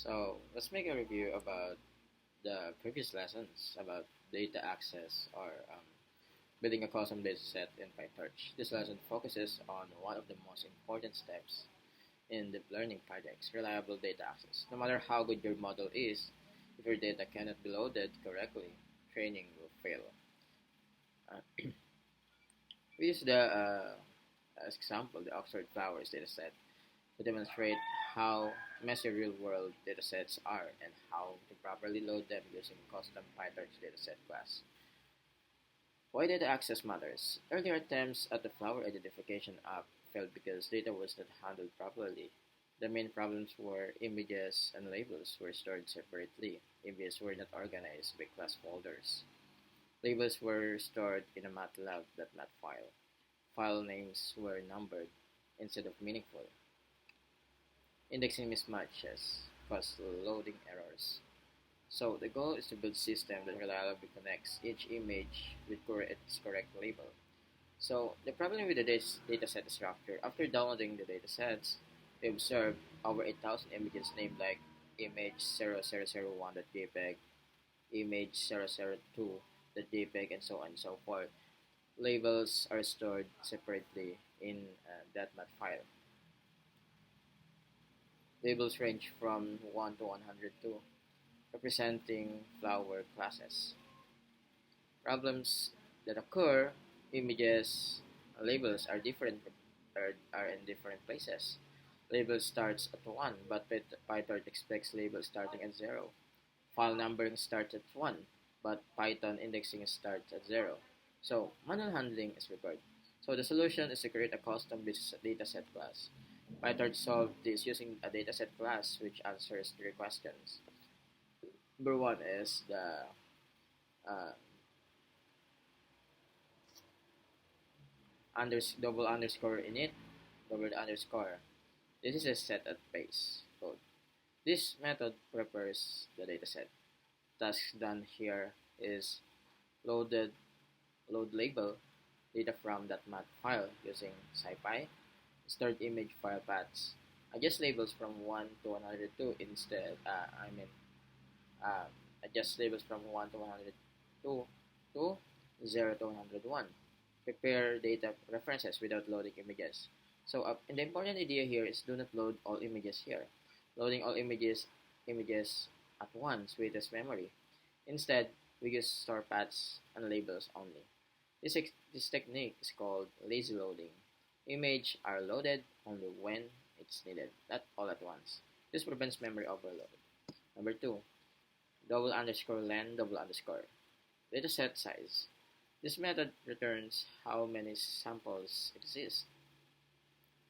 So let's make a review about the previous lessons about data access or building a custom data set in PyTorch. This lesson focuses on one of the most important steps in deep learning projects, reliable data access. No matter how good your model is, if your data cannot be loaded correctly, training will fail. Uh, we use the as example the Oxford Flowers dataset to demonstrate how messy real-world datasets are and how to properly load them using custom PyTorch dataset class. Why data access matters? Earlier attempts at the flower identification app failed because data was not handled properly. The main problems were images and labels were stored separately. Images were not organized by class folders. Labels were stored in a MATLAB.mat file. File names were numbered instead of meaningful. Indexing mismatches cause loading errors. So the goal is to build a system that reliably connects each image with its correct label. So the problem with the dataset structure, after downloading the datasets, we observed over 8,000 images named like image 0001.jpg, image 002.jpg, and so on and so forth. Labels are stored separately in that mat file. Labels range from 1 to 102, representing flower classes. Problems that occur, images labels are different are in different places. Label starts at 1, but PyTorch expects labels starting at 0. File numbering starts at 1, but Python indexing starts at 0. So manual handling is required. So the solution is to create a custom dataset class. PyTorch solved this using a dataset class which answers three questions. Number one is the uh, double underscore init, double underscore. This is a set at base code. This method prepares the dataset. Task done here is load label data from that mat file using SciPy. Stored image file paths. Adjust labels from 1 to 102 instead. Uh, adjust labels from 1 to 102 to 0 to 101. Prepare data references without loading images. So, and the important idea here is do not load all images here. Loading all images at once with this memory. Instead, we use store paths and labels only. This technique is called lazy loading. Images are loaded only when it's needed, not all at once. This prevents memory overload. Number 2, double underscore len double underscore. Dataset size. This method returns how many samples exist.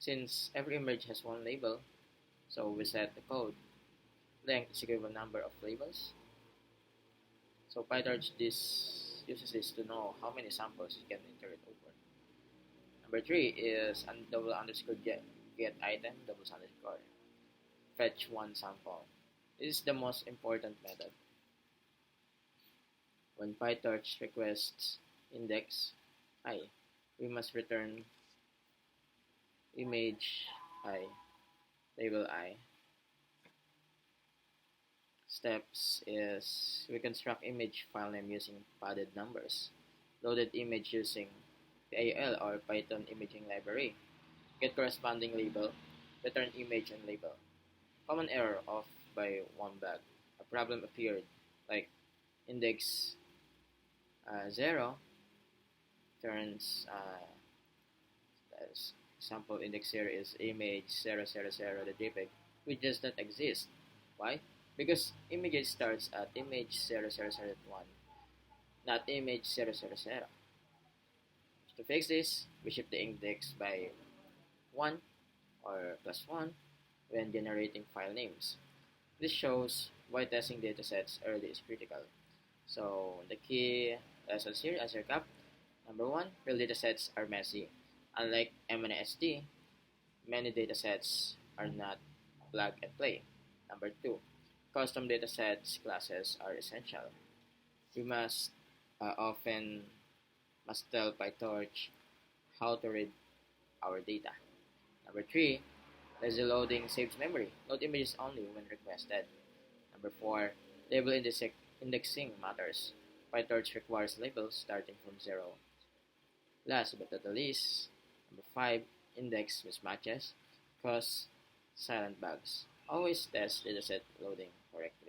Since every image has one label, so we set the code. Length is equal to number of labels. So PyTorch uses this to know how many samples you can iterate over. Number 3 is double underscore get item double underscore. Fetch one sample. This is the most important method. When PyTorch requests index I, we must return image I, label I. Steps is we construct image file name using padded numbers. Loaded image using PAL or Python imaging library. Get corresponding label. Return image and label. Common error off by one bag. A problem appeared like index 0 turns sample index here is image 000.jpg which does not exist. Why? Because image starts at image 000.1, not image 000. To fix this, we shift the index by 1 or plus 1 when generating file names. This shows why testing datasets early is critical. So the key lessons here as a recap. Number 1, real datasets are messy. Unlike MNIST, many datasets are not plug and play. Number 2, custom datasets classes are essential. We often must tell PyTorch how to read our data. Number 3, Lazy loading saves memory. Load images only when requested. Number 4. Label indexing matters. PyTorch requires labels starting from 0. Last but not the least, number 5. Index mismatches cause silent bugs. Always test dataset loading correctly.